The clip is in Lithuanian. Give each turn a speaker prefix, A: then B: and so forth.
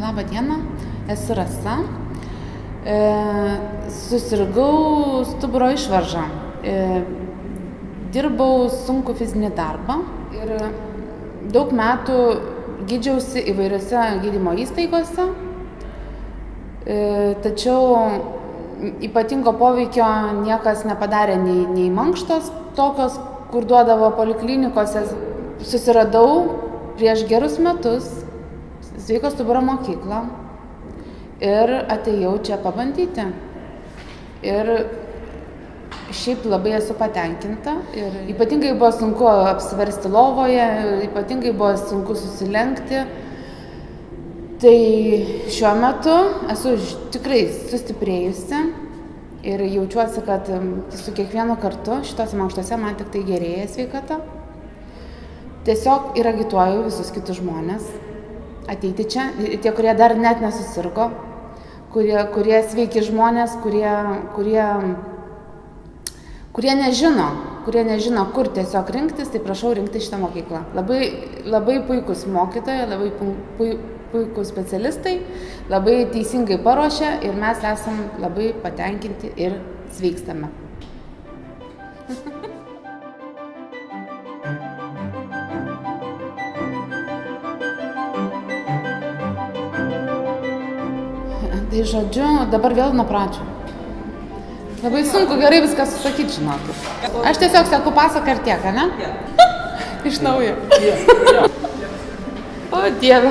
A: Labą dieną, esu Rasa. Susirgau stuburo išvaržą. Dirbau sunkų fizinį darbą ir daug metų gydžiausi įvairiose gydymo įstaigose. Tačiau ypatingo poveikio niekas nepadarė, nei mankštos tokios, kur duodavo poliklinikose. Susiradau prieš gerus metus sveiko stuburo mokyklą ir atėjau čia pabandyti. Ir šiaip labai esu patenkinta. Ir ypatingai buvo sunku apsiversti lovoje, ypatingai buvo sunku susilenkti. Tai šiuo metu esu tikrai sustiprėjusi ir jaučiuosi, kad su kiekvienu kartu šitose mankštose man tik tai gerėja sveikata. Tiesiog ir agituoju visus kitus žmones ateiti čia, tie, kurie dar net nesusirgo, kurie sveiki žmonės, kurie nežino, kur tiesiog rinktis, tai prašau rinkti šitą mokyklą. Labai puikus mokytojai, labai puikus specialistai, labai teisingai paruošia ir mes esam labai patenkinti ir sveikstame. Tai žodžiu, dabar vėl nuo pradžių. Labai sunku gerai viską susakyti, žinokit. Aš tiesiog saku pasaką ir tiek, ne? Iš naujo. O Dieve.